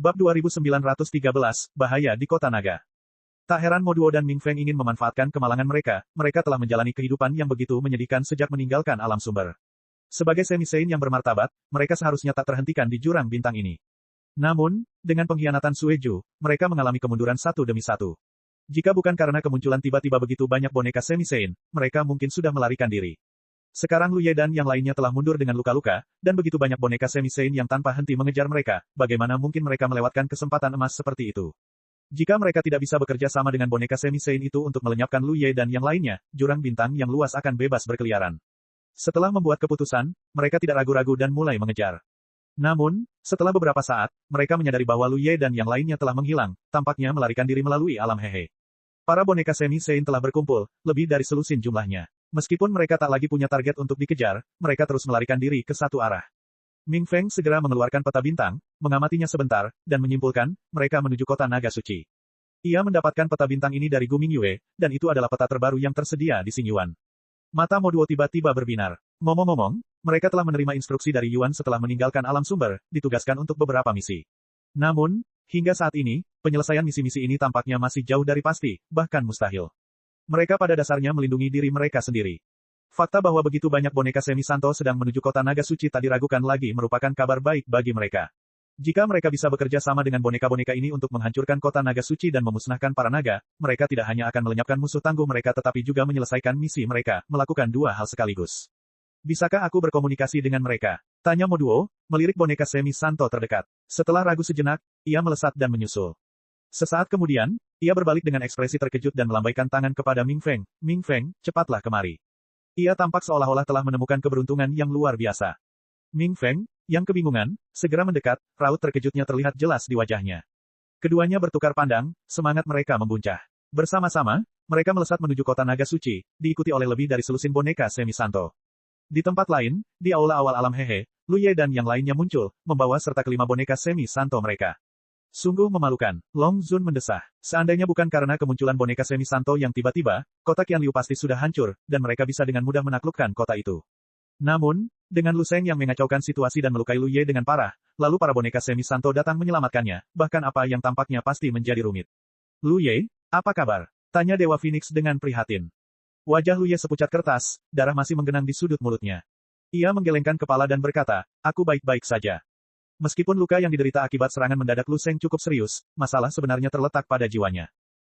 Bab 2913, Bahaya di Kota Naga. Tak heran Mo Duo dan Ming Feng ingin memanfaatkan kemalangan mereka, mereka telah menjalani kehidupan yang begitu menyedihkan sejak meninggalkan alam sumber. Sebagai semi-saint yang bermartabat, mereka seharusnya tak terhentikan di jurang bintang ini. Namun, dengan pengkhianatan Sueju, mereka mengalami kemunduran satu demi satu. Jika bukan karena kemunculan tiba-tiba begitu banyak boneka semi-saint, mereka mungkin sudah melarikan diri. Sekarang Lu Ye dan yang lainnya telah mundur dengan luka-luka, dan begitu banyak boneka semi-saint yang tanpa henti mengejar mereka, bagaimana mungkin mereka melewatkan kesempatan emas seperti itu? Jika mereka tidak bisa bekerja sama dengan boneka semi-saint itu untuk melenyapkan Lu Ye dan yang lainnya, jurang bintang yang luas akan bebas berkeliaran. Setelah membuat keputusan, mereka tidak ragu-ragu dan mulai mengejar. Namun, setelah beberapa saat, mereka menyadari bahwa Lu Ye dan yang lainnya telah menghilang, tampaknya melarikan diri melalui alam hehe. Para boneka semi-saint telah berkumpul, lebih dari selusin jumlahnya. Meskipun mereka tak lagi punya target untuk dikejar, mereka terus melarikan diri ke satu arah. Ming Feng segera mengeluarkan peta bintang, mengamatinya sebentar, dan menyimpulkan, mereka menuju kota naga suci. Ia mendapatkan peta bintang ini dari Gu Mingyue, dan itu adalah peta terbaru yang tersedia di Xing Yuan. Mata Mo Duo tiba-tiba berbinar. Ngomong-ngomong, mereka telah menerima instruksi dari Yuan setelah meninggalkan alam sumber, ditugaskan untuk beberapa misi. Namun, hingga saat ini, penyelesaian misi-misi ini tampaknya masih jauh dari pasti, bahkan mustahil. Mereka pada dasarnya melindungi diri mereka sendiri. Fakta bahwa begitu banyak boneka semi-santo sedang menuju kota naga suci tak diragukan lagi merupakan kabar baik bagi mereka. Jika mereka bisa bekerja sama dengan boneka-boneka ini untuk menghancurkan kota naga suci dan memusnahkan para naga, mereka tidak hanya akan melenyapkan musuh tangguh mereka tetapi juga menyelesaikan misi mereka, melakukan dua hal sekaligus. Bisakah aku berkomunikasi dengan mereka? Tanya Mo Duo, melirik boneka semi-santo terdekat. Setelah ragu sejenak, ia melesat dan menyusul. Sesaat kemudian, ia berbalik dengan ekspresi terkejut dan melambaikan tangan kepada Ming Feng. Ming Feng, cepatlah kemari. Ia tampak seolah-olah telah menemukan keberuntungan yang luar biasa. Ming Feng, yang kebingungan, segera mendekat, raut terkejutnya terlihat jelas di wajahnya. Keduanya bertukar pandang, semangat mereka membuncah. Bersama-sama, mereka melesat menuju kota naga suci, diikuti oleh lebih dari selusin boneka semi-santo. Di tempat lain, di aula awal alam hehe, Lu Ye dan yang lainnya muncul, membawa serta kelima boneka semi-santo mereka. Sungguh memalukan, Long Zun mendesah. Seandainya bukan karena kemunculan boneka semi-santo yang tiba-tiba, kota Qianliu pasti sudah hancur, dan mereka bisa dengan mudah menaklukkan kota itu. Namun, dengan Lu Sheng yang mengacaukan situasi dan melukai Lu Ye dengan parah, lalu para boneka semi-santo datang menyelamatkannya, bahkan apa yang tampaknya pasti menjadi rumit. Lu Ye, apa kabar? Tanya Dewa Phoenix dengan prihatin. Wajah Lu Ye sepucat kertas, darah masih menggenang di sudut mulutnya. Ia menggelengkan kepala dan berkata, aku baik-baik saja. Meskipun luka yang diderita akibat serangan mendadak Lu Sheng cukup serius, masalah sebenarnya terletak pada jiwanya.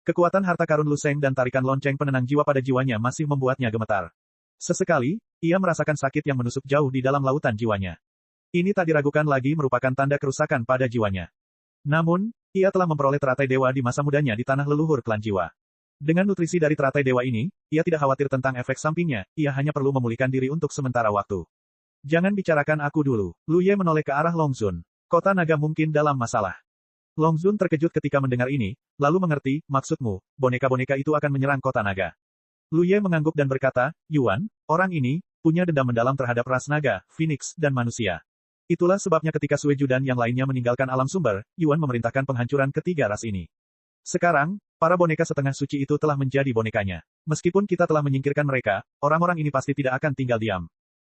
Kekuatan harta karun Lu Sheng dan tarikan lonceng penenang jiwa pada jiwanya masih membuatnya gemetar. Sesekali, ia merasakan sakit yang menusuk jauh di dalam lautan jiwanya. Ini tak diragukan lagi merupakan tanda kerusakan pada jiwanya. Namun, ia telah memperoleh teratai dewa di masa mudanya di tanah leluhur klan jiwa. Dengan nutrisi dari teratai dewa ini, ia tidak khawatir tentang efek sampingnya, ia hanya perlu memulihkan diri untuk sementara waktu. Jangan bicarakan aku dulu. Lu Ye menoleh ke arah Long Zun. Kota naga mungkin dalam masalah. Long Zun terkejut ketika mendengar ini, lalu mengerti, maksudmu, boneka-boneka itu akan menyerang kota naga. Lu Ye mengangguk dan berkata, Yuan, orang ini, punya dendam mendalam terhadap ras naga, Phoenix, dan manusia. Itulah sebabnya ketika Sueju dan yang lainnya meninggalkan alam sumber, Yuan memerintahkan penghancuran ketiga ras ini. Sekarang, para boneka setengah suci itu telah menjadi bonekanya. Meskipun kita telah menyingkirkan mereka, orang-orang ini pasti tidak akan tinggal diam.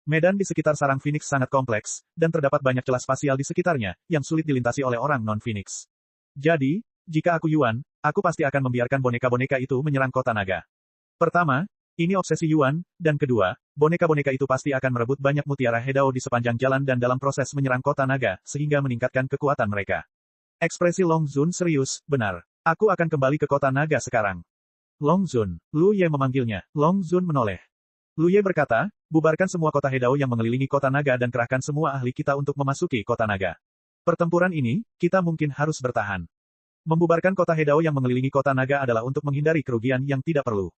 Medan di sekitar sarang Phoenix sangat kompleks, dan terdapat banyak celah spasial di sekitarnya, yang sulit dilintasi oleh orang non-Phoenix. Jadi, jika aku Yuan, aku pasti akan membiarkan boneka-boneka itu menyerang kota naga. Pertama, ini obsesi Yuan, dan kedua, boneka-boneka itu pasti akan merebut banyak mutiara Hedao di sepanjang jalan dan dalam proses menyerang kota naga, sehingga meningkatkan kekuatan mereka. Ekspresi Long Zun serius, benar. Aku akan kembali ke kota naga sekarang. Long Zun, Lu Ye memanggilnya. Long Zun menoleh. Lu Ye berkata, bubarkan semua kota Hedao yang mengelilingi kota naga dan kerahkan semua ahli kita untuk memasuki kota naga. Pertempuran ini, kita mungkin harus bertahan. Membubarkan kota Hedao yang mengelilingi kota naga adalah untuk menghindari kerugian yang tidak perlu.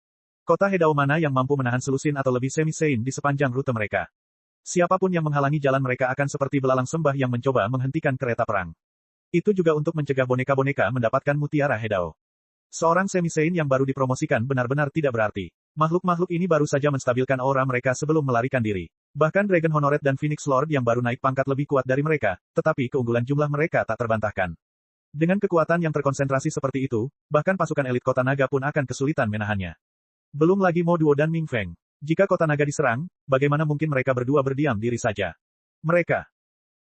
Kota Hedao mana yang mampu menahan selusin atau lebih semi-saint di sepanjang rute mereka? Siapapun yang menghalangi jalan mereka akan seperti belalang sembah yang mencoba menghentikan kereta perang. Itu juga untuk mencegah boneka-boneka mendapatkan mutiara Hedao. Seorang semi-saint yang baru dipromosikan benar-benar tidak berarti. Makhluk-makhluk ini baru saja menstabilkan aura mereka sebelum melarikan diri. Bahkan Dragon Honored dan Phoenix Lord yang baru naik pangkat lebih kuat dari mereka, tetapi keunggulan jumlah mereka tak terbantahkan. Dengan kekuatan yang terkonsentrasi seperti itu, bahkan pasukan elit kota naga pun akan kesulitan menahannya. Belum lagi Mo Duo dan Ming Feng. Jika kota naga diserang, bagaimana mungkin mereka berdua berdiam diri saja? Mereka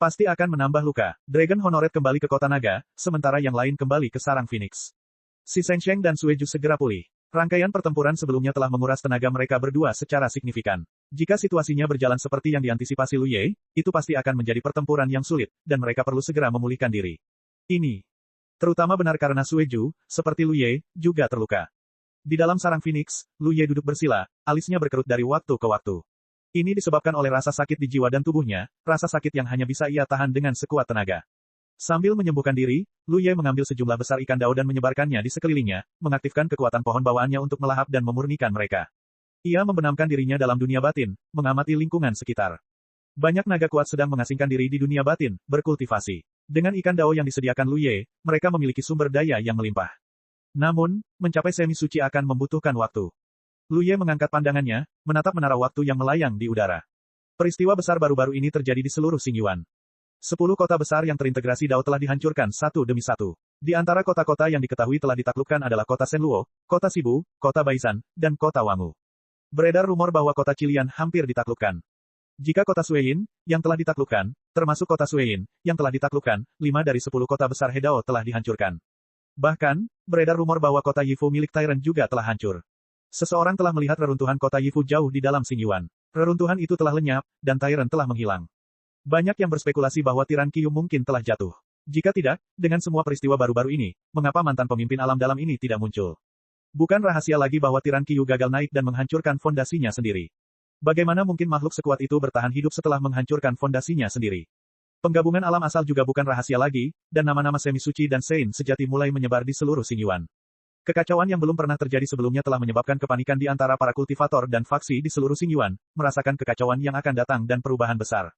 Pasti akan menambah luka. Dragon Honored kembali ke kota naga, sementara yang lain kembali ke sarang Phoenix. Si Sheng dan Sueju segera pulih. Rangkaian pertempuran sebelumnya telah menguras tenaga mereka berdua secara signifikan. Jika situasinya berjalan seperti yang diantisipasi Lu Ye, itu pasti akan menjadi pertempuran yang sulit, dan mereka perlu segera memulihkan diri. Ini terutama benar karena Sueju, seperti Lu Ye, juga terluka. Di dalam sarang Phoenix, Lu Ye duduk bersila, alisnya berkerut dari waktu ke waktu. Ini disebabkan oleh rasa sakit di jiwa dan tubuhnya, rasa sakit yang hanya bisa ia tahan dengan sekuat tenaga. Sambil menyembuhkan diri, Lu Ye mengambil sejumlah besar ikan dao dan menyebarkannya di sekelilingnya, mengaktifkan kekuatan pohon bawaannya untuk melahap dan memurnikan mereka. Ia membenamkan dirinya dalam dunia batin, mengamati lingkungan sekitar. Banyak naga kuat sedang mengasingkan diri di dunia batin, berkultivasi. Dengan ikan dao yang disediakan Lu Ye, mereka memiliki sumber daya yang melimpah. Namun, mencapai semi suci akan membutuhkan waktu. Lu Ye mengangkat pandangannya, menatap menara waktu yang melayang di udara. Peristiwa besar baru-baru ini terjadi di seluruh Xingyuan. 10 kota besar yang terintegrasi Dao telah dihancurkan satu demi satu. Di antara kota-kota yang diketahui telah ditaklukkan adalah kota Shenluo, kota Sibu, kota Baisan, dan kota Wangu. Beredar rumor bahwa kota Qilian hampir ditaklukkan. Jika kota Sueyin, yang telah ditaklukkan, termasuk kota Sueyin, yang telah ditaklukkan, 5 dari 10 kota besar Hedao telah dihancurkan. Bahkan, beredar rumor bahwa kota Yifu milik Tyrant juga telah hancur. Seseorang telah melihat reruntuhan kota Yifu jauh di dalam Xingyuan. Reruntuhan itu telah lenyap, dan Tyrant telah menghilang. Banyak yang berspekulasi bahwa Tiran Qiyu mungkin telah jatuh. Jika tidak, dengan semua peristiwa baru-baru ini, mengapa mantan pemimpin alam dalam ini tidak muncul? Bukan rahasia lagi bahwa Tiran Qiyu gagal naik dan menghancurkan fondasinya sendiri. Bagaimana mungkin makhluk sekuat itu bertahan hidup setelah menghancurkan fondasinya sendiri? Penggabungan alam asal juga bukan rahasia lagi, dan nama-nama semi suci dan Sein sejati mulai menyebar di seluruh Xingyuan. Kekacauan yang belum pernah terjadi sebelumnya telah menyebabkan kepanikan di antara para kultivator dan faksi di seluruh Xingyuan, merasakan kekacauan yang akan datang dan perubahan besar.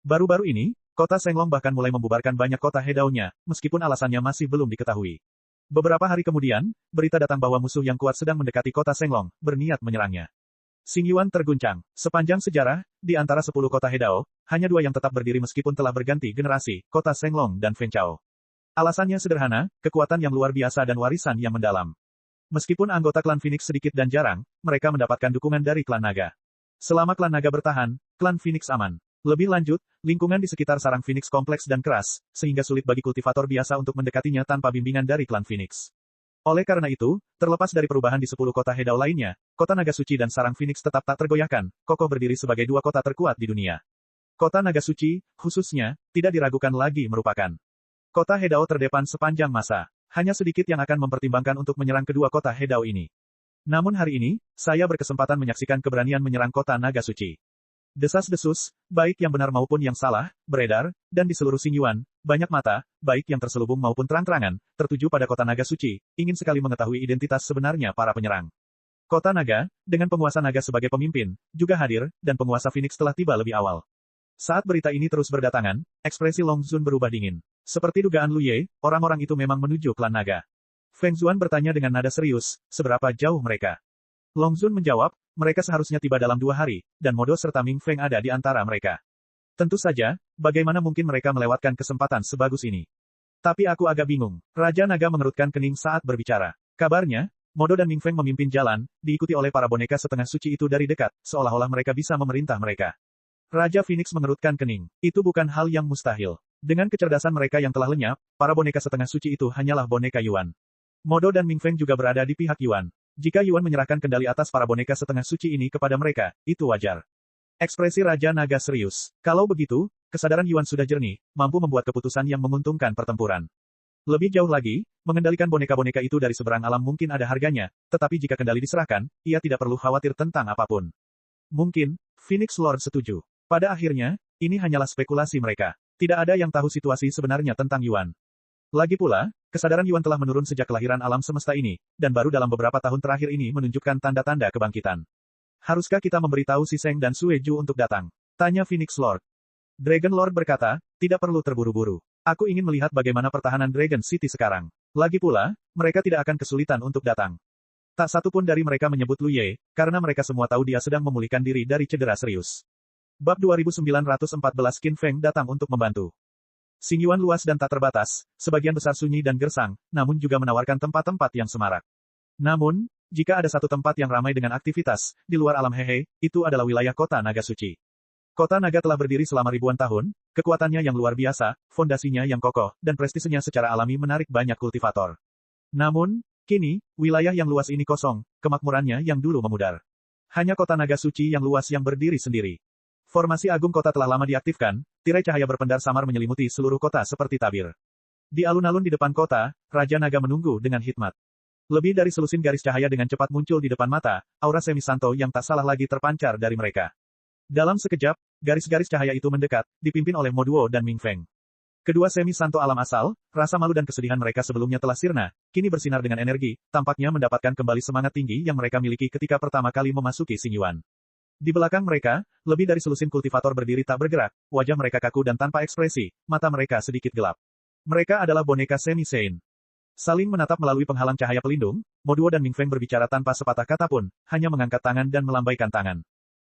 Baru-baru ini, kota Shenglong bahkan mulai membubarkan banyak kota Hedao-nya, meskipun alasannya masih belum diketahui. Beberapa hari kemudian, berita datang bahwa musuh yang kuat sedang mendekati kota Shenglong, berniat menyerangnya. Xingyuan terguncang. Sepanjang sejarah, di antara 10 kota Hedao, hanya 2 yang tetap berdiri meskipun telah berganti generasi, kota Shenglong dan Fengchao. Alasannya sederhana, kekuatan yang luar biasa dan warisan yang mendalam. Meskipun anggota klan Phoenix sedikit dan jarang, mereka mendapatkan dukungan dari klan naga. Selama klan naga bertahan, klan Phoenix aman. Lebih lanjut, lingkungan di sekitar sarang Phoenix kompleks dan keras, sehingga sulit bagi kultivator biasa untuk mendekatinya tanpa bimbingan dari klan Phoenix. Oleh karena itu, terlepas dari perubahan di 10 kota Hedao lainnya, kota Naga Suci dan sarang Phoenix tetap tak tergoyahkan, kokoh berdiri sebagai 2 kota terkuat di dunia. Kota Naga Suci, khususnya, tidak diragukan lagi merupakan kota Hedao terdepan sepanjang masa. Hanya sedikit yang akan mempertimbangkan untuk menyerang kedua kota Hedao ini. Namun hari ini, saya berkesempatan menyaksikan keberanian menyerang kota Naga Suci. Desas-desus, baik yang benar maupun yang salah, beredar, dan di seluruh Xingyuan, banyak mata, baik yang terselubung maupun terang-terangan, tertuju pada kota Naga Suci, ingin sekali mengetahui identitas sebenarnya para penyerang. Kota Naga, dengan penguasa Naga sebagai pemimpin, juga hadir, dan penguasa Phoenix telah tiba lebih awal. Saat berita ini terus berdatangan, ekspresi Long Zun berubah dingin. Seperti dugaan Lu Ye, orang-orang itu memang menuju klan naga. Feng Zuan bertanya dengan nada serius, seberapa jauh mereka? Long Zun menjawab, mereka seharusnya tiba dalam 2 hari, dan Modo serta Ming Feng ada di antara mereka. Tentu saja, bagaimana mungkin mereka melewatkan kesempatan sebagus ini? Tapi aku agak bingung. Raja Naga mengerutkan kening saat berbicara. Kabarnya, Modo dan Ming Feng memimpin jalan, diikuti oleh para boneka setengah suci itu dari dekat, seolah-olah mereka bisa memerintah mereka. Raja Phoenix mengerutkan kening. Itu bukan hal yang mustahil. Dengan kecerdasan mereka yang telah lenyap, para boneka setengah suci itu hanyalah boneka Yuan. Modo dan Ming Feng juga berada di pihak Yuan. Jika Yuan menyerahkan kendali atas para boneka setengah suci ini kepada mereka, itu wajar. Ekspresi Raja Naga serius. Kalau begitu, kesadaran Yuan sudah jernih, mampu membuat keputusan yang menguntungkan pertempuran. Lebih jauh lagi, mengendalikan boneka-boneka itu dari seberang alam mungkin ada harganya, tetapi jika kendali diserahkan, ia tidak perlu khawatir tentang apapun. Mungkin, Phoenix Lord setuju. Pada akhirnya, ini hanyalah spekulasi mereka. Tidak ada yang tahu situasi sebenarnya tentang Yuan. Lagi pula, kesadaran Yuan telah menurun sejak kelahiran alam semesta ini, dan baru dalam beberapa tahun terakhir ini menunjukkan tanda-tanda kebangkitan. Haruskah kita memberitahu Si Seng dan Sueju untuk datang? Tanya Phoenix Lord. Dragon Lord berkata, tidak perlu terburu-buru. Aku ingin melihat bagaimana pertahanan Dragon City sekarang. Lagi pula, mereka tidak akan kesulitan untuk datang. Tak satu pun dari mereka menyebut Lu Ye, karena mereka semua tahu dia sedang memulihkan diri dari cedera serius. Bab 2914 Qin Feng datang untuk membantu. Xingyuan luas dan tak terbatas, sebagian besar sunyi dan gersang, namun juga menawarkan tempat-tempat yang semarak. Namun, jika ada satu tempat yang ramai dengan aktivitas, di luar alam Hehe, itu adalah wilayah kota Naga Suci. Kota naga telah berdiri selama ribuan tahun, kekuatannya yang luar biasa, fondasinya yang kokoh, dan prestisenya secara alami menarik banyak kultivator. Namun, kini, wilayah yang luas ini kosong, kemakmurannya yang dulu memudar. Hanya kota naga suci yang luas yang berdiri sendiri. Formasi agung kota telah lama diaktifkan, tirai cahaya berpendar samar menyelimuti seluruh kota seperti tabir. Di alun-alun di depan kota, Raja Naga menunggu dengan hikmat. Lebih dari selusin garis cahaya dengan cepat muncul di depan mata, aura semi santo yang tak salah lagi terpancar dari mereka. Dalam sekejap, garis-garis cahaya itu mendekat, dipimpin oleh Mo Duo dan Ming Feng. Kedua semi santo alam asal, rasa malu dan kesedihan mereka sebelumnya telah sirna, kini bersinar dengan energi, tampaknya mendapatkan kembali semangat tinggi yang mereka miliki ketika pertama kali memasuki Xingyuan. Di belakang mereka, lebih dari selusin kultivator berdiri tak bergerak, wajah mereka kaku dan tanpa ekspresi, mata mereka sedikit gelap. Mereka adalah boneka semi Sein. Saling menatap melalui penghalang cahaya pelindung, Mo Duo dan Ming Feng berbicara tanpa sepatah kata pun, hanya mengangkat tangan dan melambaikan tangan.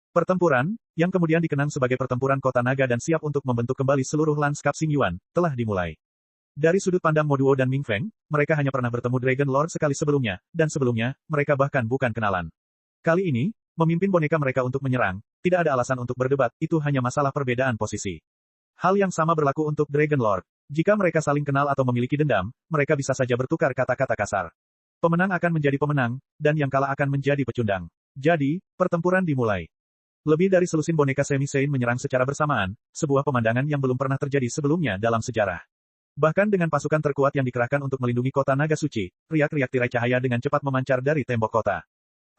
Pertempuran, yang kemudian dikenang sebagai pertempuran kota naga dan siap untuk membentuk kembali seluruh lanskap Xingyuan, telah dimulai. Dari sudut pandang Mo Duo dan Ming Feng, mereka hanya pernah bertemu Dragon Lord sekali sebelumnya, dan sebelumnya, mereka bahkan bukan kenalan. Kali ini, memimpin boneka mereka untuk menyerang, tidak ada alasan untuk berdebat, itu hanya masalah perbedaan posisi. Hal yang sama berlaku untuk Dragon Lord. Jika mereka saling kenal atau memiliki dendam, mereka bisa saja bertukar kata-kata kasar. Pemenang akan menjadi pemenang, dan yang kalah akan menjadi pecundang. Jadi, pertempuran dimulai. Lebih dari selusin boneka semi Sein menyerang secara bersamaan, sebuah pemandangan yang belum pernah terjadi sebelumnya dalam sejarah. Bahkan dengan pasukan terkuat yang dikerahkan untuk melindungi kota naga suci, riak-riak tirai cahaya dengan cepat memancar dari tembok kota.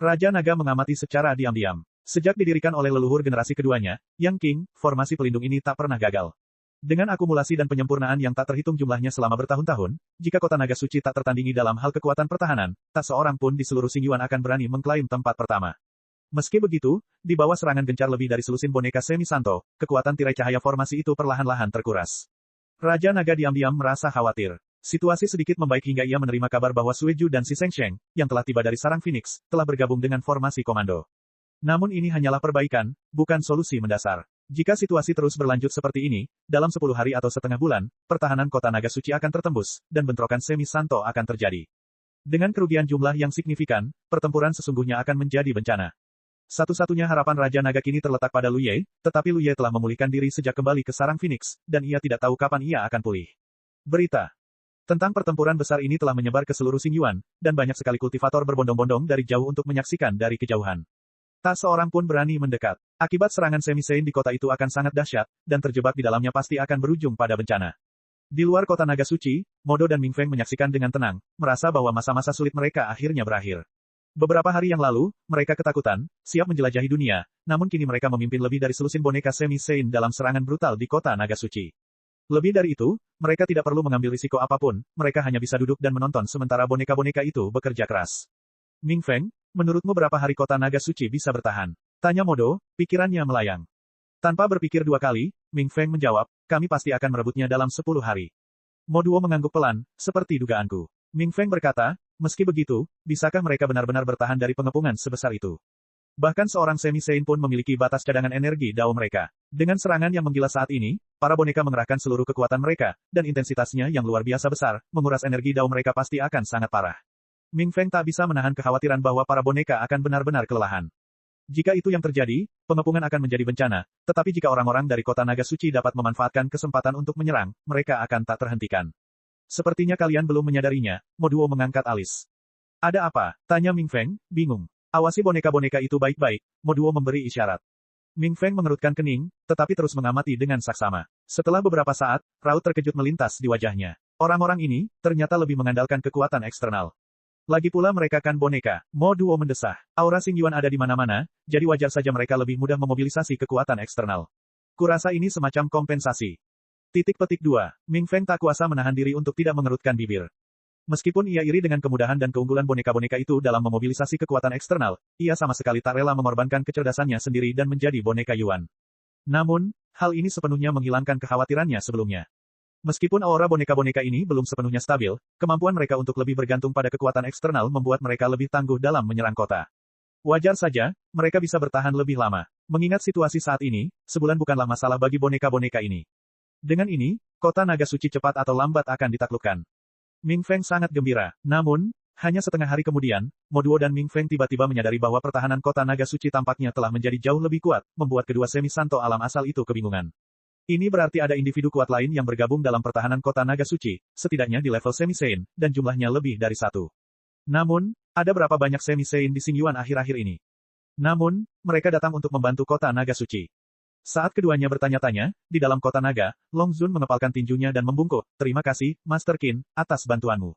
Raja Naga mengamati secara diam-diam. Sejak didirikan oleh leluhur generasi keduanya, Yang King, formasi pelindung ini tak pernah gagal. Dengan akumulasi dan penyempurnaan yang tak terhitung jumlahnya selama bertahun-tahun, jika kota naga suci tak tertandingi dalam hal kekuatan pertahanan, tak seorang pun di seluruh Xingyuan akan berani mengklaim tempat pertama. Meski begitu, di bawah serangan gencar lebih dari selusin boneka semi santo, kekuatan tirai cahaya formasi itu perlahan-lahan terkuras. Raja Naga diam-diam merasa khawatir. Situasi sedikit membaik hingga ia menerima kabar bahwa Sueju dan Si Sheng, yang telah tiba dari sarang Phoenix, telah bergabung dengan formasi komando. Namun ini hanyalah perbaikan, bukan solusi mendasar. Jika situasi terus berlanjut seperti ini, dalam 10 hari atau setengah bulan, pertahanan kota naga suci akan tertembus, dan bentrokan semi santo akan terjadi. Dengan kerugian jumlah yang signifikan, pertempuran sesungguhnya akan menjadi bencana. Satu-satunya harapan Raja Naga kini terletak pada Lu Ye, tetapi Lu Ye telah memulihkan diri sejak kembali ke sarang Phoenix, dan ia tidak tahu kapan ia akan pulih. Berita tentang pertempuran besar ini telah menyebar ke seluruh Xingyuan, dan banyak sekali kultivator berbondong-bondong dari jauh untuk menyaksikan dari kejauhan. Tak seorang pun berani mendekat. Akibat serangan semi Sein di kota itu akan sangat dahsyat, dan terjebak di dalamnya pasti akan berujung pada bencana. Di luar kota naga suci, Mo Duo dan Ming Feng menyaksikan dengan tenang, merasa bahwa masa-masa sulit mereka akhirnya berakhir. Beberapa hari yang lalu, mereka ketakutan, siap menjelajahi dunia, namun kini mereka memimpin lebih dari selusin boneka semi Sein dalam serangan brutal di kota naga suci. Lebih dari itu, mereka tidak perlu mengambil risiko apapun, mereka hanya bisa duduk dan menonton sementara boneka-boneka itu bekerja keras. Ming Feng, menurutmu berapa hari kota naga suci bisa bertahan? Tanya Mo Duo, pikirannya melayang. Tanpa berpikir dua kali, Ming Feng menjawab, kami pasti akan merebutnya dalam 10 hari. Mo Duo mengangguk pelan, seperti dugaanku. Ming Feng berkata, meski begitu, bisakah mereka benar-benar bertahan dari pengepungan sebesar itu? Bahkan seorang semi Sein pun memiliki batas cadangan energi Dao mereka. Dengan serangan yang menggila saat ini, para boneka mengerahkan seluruh kekuatan mereka, dan intensitasnya yang luar biasa besar, menguras energi Dao mereka pasti akan sangat parah. Ming Feng tak bisa menahan kekhawatiran bahwa para boneka akan benar-benar kelelahan. Jika itu yang terjadi, pengepungan akan menjadi bencana, tetapi jika orang-orang dari kota naga suci dapat memanfaatkan kesempatan untuk menyerang, mereka akan tak terhentikan. Sepertinya kalian belum menyadarinya, Mo Duo mengangkat alis. Ada apa? Tanya Ming Feng, bingung. Awasi boneka-boneka itu baik-baik, Mo Duo memberi isyarat. Ming Feng mengerutkan kening, tetapi terus mengamati dengan saksama. Setelah beberapa saat, raut terkejut melintas di wajahnya. Orang-orang ini, ternyata lebih mengandalkan kekuatan eksternal. Lagi pula mereka kan boneka, Mo Duo mendesah. Aura Xingyuan ada di mana-mana, jadi wajar saja mereka lebih mudah memobilisasi kekuatan eksternal. Kurasa ini semacam kompensasi. Titik petik 2. Ming Feng tak kuasa menahan diri untuk tidak mengerutkan bibir. Meskipun ia iri dengan kemudahan dan keunggulan boneka-boneka itu dalam memobilisasi kekuatan eksternal, ia sama sekali tak rela mengorbankan kecerdasannya sendiri dan menjadi boneka Yuan. Namun, hal ini sepenuhnya menghilangkan kekhawatirannya sebelumnya. Meskipun aura boneka-boneka ini belum sepenuhnya stabil, kemampuan mereka untuk lebih bergantung pada kekuatan eksternal membuat mereka lebih tangguh dalam menyerang kota. Wajar saja, mereka bisa bertahan lebih lama. Mengingat situasi saat ini, sebulan bukanlah masalah bagi boneka-boneka ini. Dengan ini, kota naga suci cepat atau lambat akan ditaklukkan. Ming Feng sangat gembira. Namun, Hanya setengah hari kemudian, Mo Duo dan Ming Feng tiba-tiba menyadari bahwa pertahanan kota naga suci tampaknya telah menjadi jauh lebih kuat, membuat kedua semi-santo alam asal itu kebingungan. Ini berarti ada individu kuat lain yang bergabung dalam pertahanan kota naga suci, setidaknya di level semi-Sein, dan jumlahnya lebih dari satu. Namun, ada berapa banyak semi-Sein di Xingyuan akhir-akhir ini? Namun, mereka datang untuk membantu kota naga suci. Saat keduanya bertanya-tanya, di dalam kota naga, Long Zun mengepalkan tinjunya dan membungkuk, "Terima kasih, Master Qin, atas bantuanmu."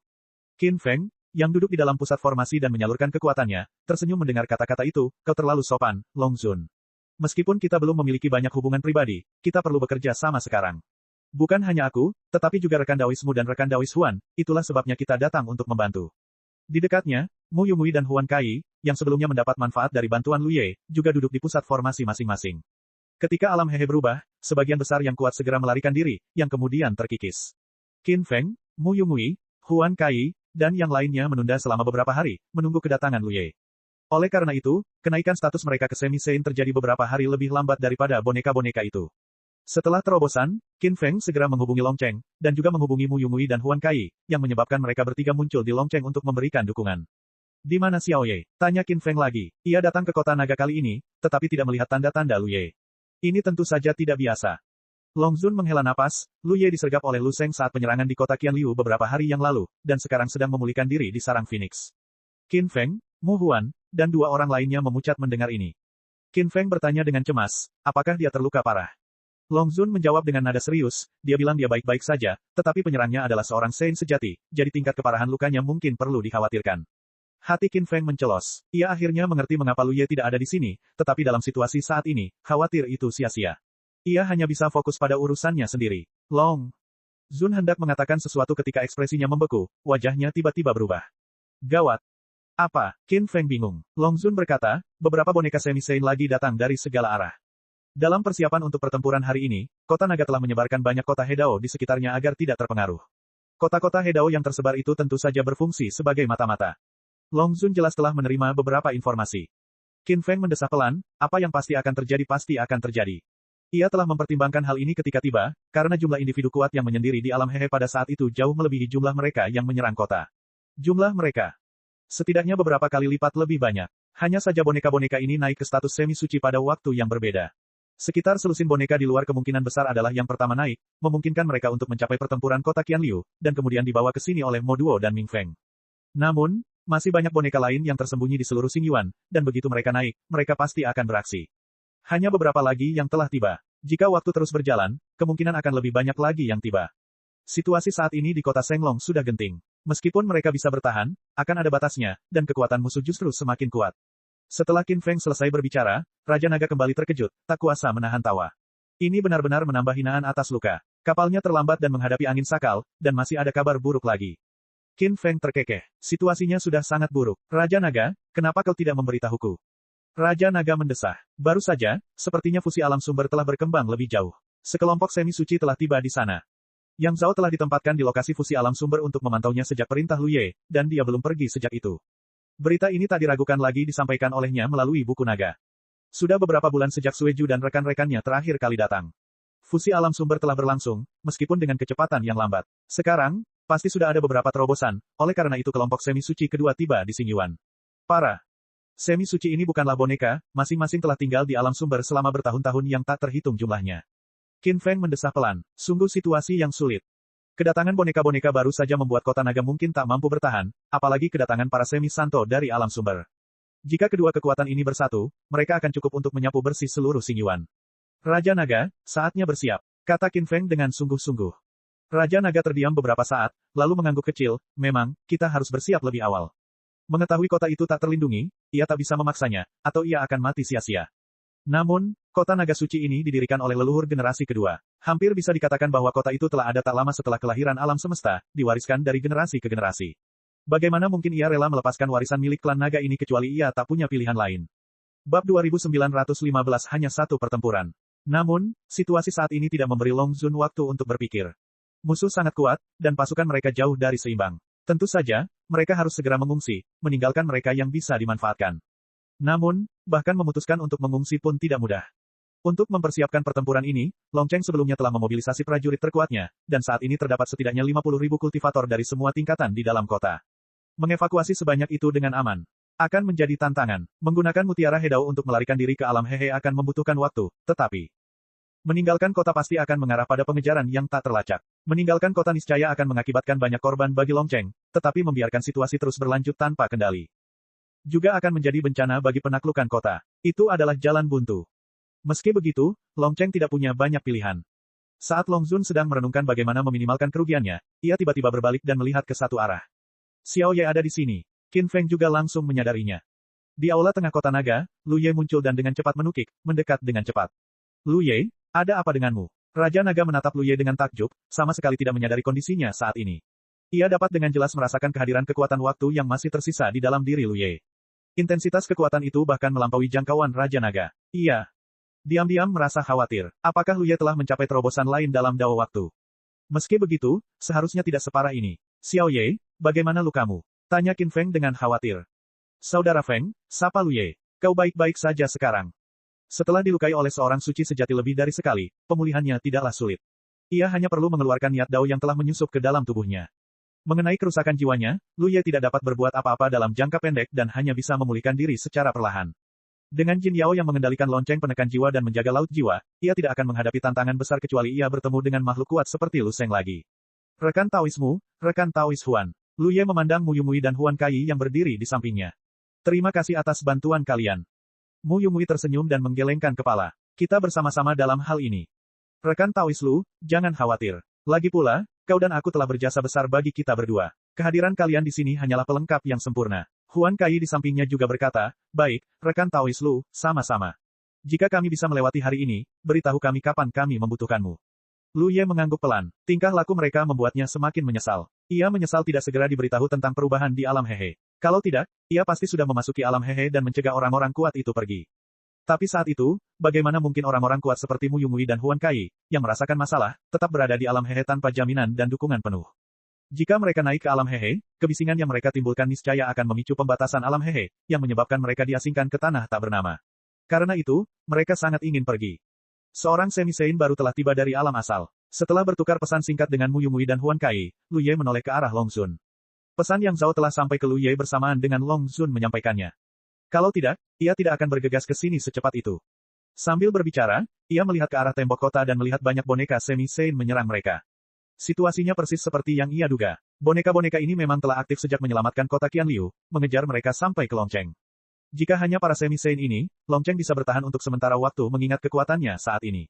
Qin Feng, yang duduk di dalam pusat formasi dan menyalurkan kekuatannya, tersenyum mendengar kata-kata itu, "Kau terlalu sopan, Long Zun. Meskipun kita belum memiliki banyak hubungan pribadi, kita perlu bekerja sama sekarang. Bukan hanya aku, tetapi juga rekan Daoismu dan rekan Daois Huan, itulah sebabnya kita datang untuk membantu." Di dekatnya, Mu Yumui dan Huan Kai, yang sebelumnya mendapat manfaat dari bantuan Lu Ye, juga duduk di pusat formasi masing-masing. Ketika alam hehe berubah, sebagian besar yang kuat segera melarikan diri, yang kemudian terkikis. Qin Feng, Mu Yumui, Huan Kai, dan yang lainnya menunda selama beberapa hari, menunggu kedatangan Lu Ye. Oleh karena itu, kenaikan status mereka ke semi-Sein terjadi beberapa hari lebih lambat daripada boneka-boneka itu. Setelah terobosan, Qin Feng segera menghubungi Long Cheng, dan juga menghubungi Mu Yumui dan Huan Kai, yang menyebabkan mereka bertiga muncul di Long Cheng untuk memberikan dukungan. "Di mana Xiao Ye?" tanya Qin Feng lagi. Ia datang ke kota naga kali ini, tetapi tidak melihat tanda-tanda Lu Ye. Ini tentu saja tidak biasa. Long Zun menghela napas, Lu Ye disergap oleh Lu Sheng saat penyerangan di kota Qianliu beberapa hari yang lalu, dan sekarang sedang memulihkan diri di sarang Phoenix. Qin Feng, Mu Huan, dan dua orang lainnya memucat mendengar ini. Qin Feng bertanya dengan cemas, apakah dia terluka parah? Long Zun menjawab dengan nada serius, dia bilang dia baik-baik saja, tetapi penyerangnya adalah seorang Sein sejati, jadi tingkat keparahan lukanya mungkin perlu dikhawatirkan. Hati Qin Feng mencelos. Ia akhirnya mengerti mengapa Lu Ye tidak ada di sini, tetapi dalam situasi saat ini, khawatir itu sia-sia. Ia hanya bisa fokus pada urusannya sendiri. Long Zun hendak mengatakan sesuatu ketika ekspresinya membeku, wajahnya tiba-tiba berubah. Gawat. Apa? Qin Feng bingung. Long Zun berkata, beberapa boneka semi-Sein lagi datang dari segala arah. Dalam persiapan untuk pertempuran hari ini, kota naga telah menyebarkan banyak kota Hedao di sekitarnya agar tidak terpengaruh. Kota-kota Hedao yang tersebar itu tentu saja berfungsi sebagai mata-mata. Long Zun jelas telah menerima beberapa informasi. Qin Feng mendesah pelan, apa yang pasti akan terjadi. Ia telah mempertimbangkan hal ini ketika tiba, karena jumlah individu kuat yang menyendiri di alam hehe pada saat itu jauh melebihi jumlah mereka yang menyerang kota. Jumlah mereka setidaknya beberapa kali lipat lebih banyak. Hanya saja boneka-boneka ini naik ke status semi-suci pada waktu yang berbeda. Sekitar selusin boneka di luar kemungkinan besar adalah yang pertama naik, memungkinkan mereka untuk mencapai pertempuran kota Qianliu, dan kemudian dibawa ke sini oleh Mo Duo dan Ming Feng. Namun, masih banyak boneka lain yang tersembunyi di seluruh Xingyuan, dan begitu mereka naik, mereka pasti akan beraksi. Hanya beberapa lagi yang telah tiba. Jika waktu terus berjalan, kemungkinan akan lebih banyak lagi yang tiba. Situasi saat ini di kota Senglong sudah genting. Meskipun mereka bisa bertahan, akan ada batasnya, dan kekuatan musuh justru semakin kuat. Setelah Qin Feng selesai berbicara, Raja Naga kembali terkejut, tak kuasa menahan tawa. Ini benar-benar menambah hinaan atas luka. Kapalnya terlambat dan menghadapi angin sakal, dan masih ada kabar buruk lagi. Qin Feng terkekeh. Situasinya sudah sangat buruk. Raja Naga, kenapa kau tidak memberitahuku? Raja Naga mendesah. Baru saja, sepertinya fusi alam sumber telah berkembang lebih jauh. Sekelompok semi-suci telah tiba di sana. Yang Zhao telah ditempatkan di lokasi fusi alam sumber untuk memantaunya sejak perintah Lu Ye, dan dia belum pergi sejak itu. Berita ini tak diragukan lagi disampaikan olehnya melalui buku naga. Sudah beberapa bulan sejak Sueju dan rekan-rekannya terakhir kali datang. Fusi alam sumber telah berlangsung, meskipun dengan kecepatan yang lambat. Sekarang, pasti sudah ada beberapa terobosan, oleh karena itu kelompok semi-suci kedua tiba di Xingyuan. Para semi-suci ini bukanlah boneka, masing-masing telah tinggal di alam sumber selama bertahun-tahun yang tak terhitung jumlahnya. Qin Feng mendesah pelan, sungguh situasi yang sulit. Kedatangan boneka-boneka baru saja membuat kota naga mungkin tak mampu bertahan, apalagi kedatangan para semi-santo dari alam sumber. Jika kedua kekuatan ini bersatu, mereka akan cukup untuk menyapu bersih seluruh Xingyuan. Raja Naga, saatnya bersiap, kata Qin Feng dengan sungguh-sungguh. Raja Naga terdiam beberapa saat, lalu mengangguk kecil, memang, kita harus bersiap lebih awal. Mengetahui kota itu tak terlindungi, ia tak bisa memaksanya, atau ia akan mati sia-sia. Namun, kota naga suci ini didirikan oleh leluhur generasi kedua. Hampir bisa dikatakan bahwa kota itu telah ada tak lama setelah kelahiran alam semesta, diwariskan dari generasi ke generasi. Bagaimana mungkin ia rela melepaskan warisan milik klan naga ini kecuali ia tak punya pilihan lain. Bab 2915 hanya satu pertempuran. Namun, situasi saat ini tidak memberi Long Zun waktu untuk berpikir. Musuh sangat kuat, dan pasukan mereka jauh dari seimbang. Tentu saja, mereka harus segera mengungsi, meninggalkan mereka yang bisa dimanfaatkan. Namun, bahkan memutuskan untuk mengungsi pun tidak mudah. Untuk mempersiapkan pertempuran ini, Long Cheng sebelumnya telah memobilisasi prajurit terkuatnya, dan saat ini terdapat setidaknya 50.000 kultivator dari semua tingkatan di dalam kota. Mengevakuasi sebanyak itu dengan aman akan menjadi tantangan. Menggunakan mutiara Hedao untuk melarikan diri ke alam Hehe akan membutuhkan waktu, tetapi meninggalkan kota pasti akan mengarah pada pengejaran yang tak terlacak. Meninggalkan kota niscaya akan mengakibatkan banyak korban bagi Long Cheng, tetapi membiarkan situasi terus berlanjut tanpa kendali juga akan menjadi bencana bagi penaklukan kota. Itu adalah jalan buntu. Meski begitu, Long Cheng tidak punya banyak pilihan. Saat Long Zun sedang merenungkan bagaimana meminimalkan kerugiannya, ia tiba-tiba berbalik dan melihat ke satu arah. Xiao Ye ada di sini. Qin Feng juga langsung menyadarinya. Di aula tengah kota naga, Lu Ye muncul dan dengan cepat menukik, mendekat dengan cepat. Lu Ye, ada apa denganmu? Raja Naga menatap Lu Ye dengan takjub, sama sekali tidak menyadari kondisinya saat ini. Ia dapat dengan jelas merasakan kehadiran kekuatan waktu yang masih tersisa di dalam diri Lu Ye. Intensitas kekuatan itu bahkan melampaui jangkauan Raja Naga. Ia diam-diam merasa khawatir. Apakah Lu Ye telah mencapai terobosan lain dalam dao waktu? Meski begitu, seharusnya tidak separah ini. Xiao Ye, bagaimana lukamu? Tanya Qin Feng dengan khawatir. Saudara Feng, sapa Lu Ye. Kau baik-baik saja sekarang. Setelah dilukai oleh seorang suci sejati lebih dari sekali, pemulihannya tidaklah sulit. Ia hanya perlu mengeluarkan niat dao yang telah menyusup ke dalam tubuhnya. Mengenai kerusakan jiwanya, Lu Ye tidak dapat berbuat apa-apa dalam jangka pendek dan hanya bisa memulihkan diri secara perlahan. Dengan Jin Yao yang mengendalikan lonceng penekan jiwa dan menjaga laut jiwa, ia tidak akan menghadapi tantangan besar kecuali ia bertemu dengan makhluk kuat seperti Lu Seng lagi. Rekan Taoismu, rekan Taois Huan. Lu Ye memandang Mu Yumui dan Huan Kai yang berdiri di sampingnya. Terima kasih atas bantuan kalian. Mu Yumui tersenyum dan menggelengkan kepala. Kita bersama-sama dalam hal ini. Rekan Taois Lu, jangan khawatir. Lagi pula, kau dan aku telah berjasa besar bagi kita berdua. Kehadiran kalian di sini hanyalah pelengkap yang sempurna. Huan Kai di sampingnya juga berkata, baik, rekan Taois Lu, sama-sama. Jika kami bisa melewati hari ini, beritahu kami kapan kami membutuhkanmu. Lu Ye mengangguk pelan. Tingkah laku mereka membuatnya semakin menyesal. Ia menyesal tidak segera diberitahu tentang perubahan di alam Hehe. Kalau tidak, ia pasti sudah memasuki alam Hehe dan mencegah orang-orang kuat itu pergi. Tapi saat itu, bagaimana mungkin orang-orang kuat seperti Mu Yumui dan Huan Kai, yang merasakan masalah, tetap berada di alam Hehe tanpa jaminan dan dukungan penuh. Jika mereka naik ke alam Hehe, kebisingan yang mereka timbulkan niscaya akan memicu pembatasan alam Hehe, yang menyebabkan mereka diasingkan ke tanah tak bernama. Karena itu, mereka sangat ingin pergi. Seorang semi-sein baru telah tiba dari alam asal. Setelah bertukar pesan singkat dengan Mu Yumui dan Huan Kai, Lu Ye menoleh ke arah Long Zun. Pesan Yang Zhao telah sampai ke Lu Ye bersamaan dengan Long Zun menyampaikannya. Kalau tidak, ia tidak akan bergegas ke sini secepat itu. Sambil berbicara, ia melihat ke arah tembok kota dan melihat banyak boneka semi-sein menyerang mereka. Situasinya persis seperti yang ia duga. Boneka-boneka ini memang telah aktif sejak menyelamatkan kota Qianliu, mengejar mereka sampai ke Long Cheng. Jika hanya para semi-sein ini, Long Cheng bisa bertahan untuk sementara waktu mengingat kekuatannya saat ini.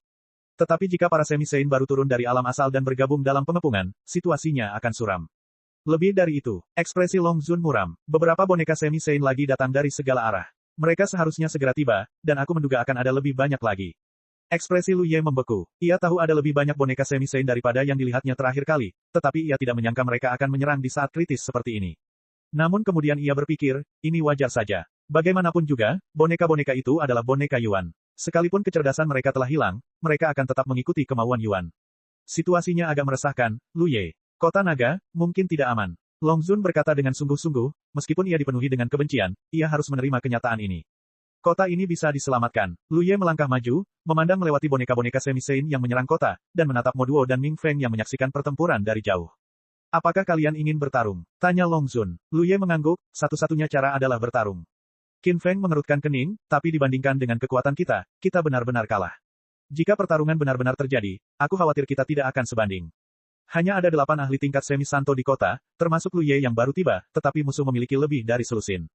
Tetapi jika para semi-sein baru turun dari alam asal dan bergabung dalam pengepungan, situasinya akan suram. Lebih dari itu, ekspresi Long Zun muram. Beberapa boneka semi-sein lagi datang dari segala arah. Mereka seharusnya segera tiba, dan aku menduga akan ada lebih banyak lagi. Ekspresi Lu Ye membeku. Ia tahu ada lebih banyak boneka semi-sein daripada yang dilihatnya terakhir kali, tetapi ia tidak menyangka mereka akan menyerang di saat kritis seperti ini. Namun kemudian ia berpikir, ini wajar saja. Bagaimanapun juga, boneka-boneka itu adalah boneka Yuan. Sekalipun kecerdasan mereka telah hilang, mereka akan tetap mengikuti kemauan Yuan. Situasinya agak meresahkan, Lu Ye. Kota naga, mungkin tidak aman. Long Zun berkata dengan sungguh-sungguh, meskipun ia dipenuhi dengan kebencian, ia harus menerima kenyataan ini. Kota ini bisa diselamatkan. Lu Ye melangkah maju, memandang melewati boneka-boneka semi-sein yang menyerang kota, dan menatap Mo Duo dan Ming Feng yang menyaksikan pertempuran dari jauh. Apakah kalian ingin bertarung? Tanya Long Zun. Lu Ye mengangguk, satu-satunya cara adalah bertarung. Qin Feng mengerutkan kening, tapi dibandingkan dengan kekuatan kita, kita benar-benar kalah. Jika pertarungan benar-benar terjadi, aku khawatir kita tidak akan sebanding. Hanya ada 8 ahli tingkat semi-santo di kota, termasuk Lu Ye yang baru tiba, tetapi musuh memiliki lebih dari selusin.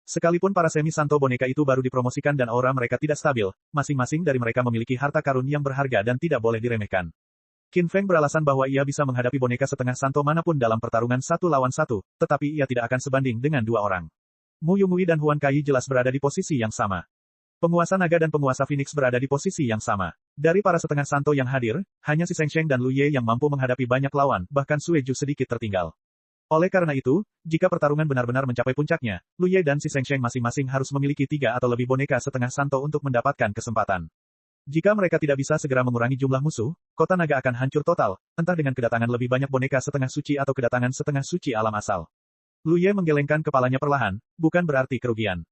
Sekalipun para semi-santo boneka itu baru dipromosikan dan aura mereka tidak stabil, masing-masing dari mereka memiliki harta karun yang berharga dan tidak boleh diremehkan. Qin Feng beralasan bahwa ia bisa menghadapi boneka setengah santo manapun dalam pertarungan 1 lawan 1, tetapi ia tidak akan sebanding dengan 2 orang. Mu Yumui dan Huan Kai jelas berada di posisi yang sama. Penguasa naga dan penguasa Phoenix berada di posisi yang sama. Dari para setengah santo yang hadir, hanya si Sheng Sheng dan Lu Ye yang mampu menghadapi banyak lawan, bahkan Sue Ju sedikit tertinggal. Oleh karena itu, jika pertarungan benar-benar mencapai puncaknya, Lu Ye dan si Sheng Sheng masing-masing harus memiliki 3 atau lebih boneka setengah santo untuk mendapatkan kesempatan. Jika mereka tidak bisa segera mengurangi jumlah musuh, kota naga akan hancur total, entah dengan kedatangan lebih banyak boneka setengah suci atau kedatangan setengah suci alam asal. Lu Ye menggelengkan kepalanya perlahan, bukan berarti kerugian.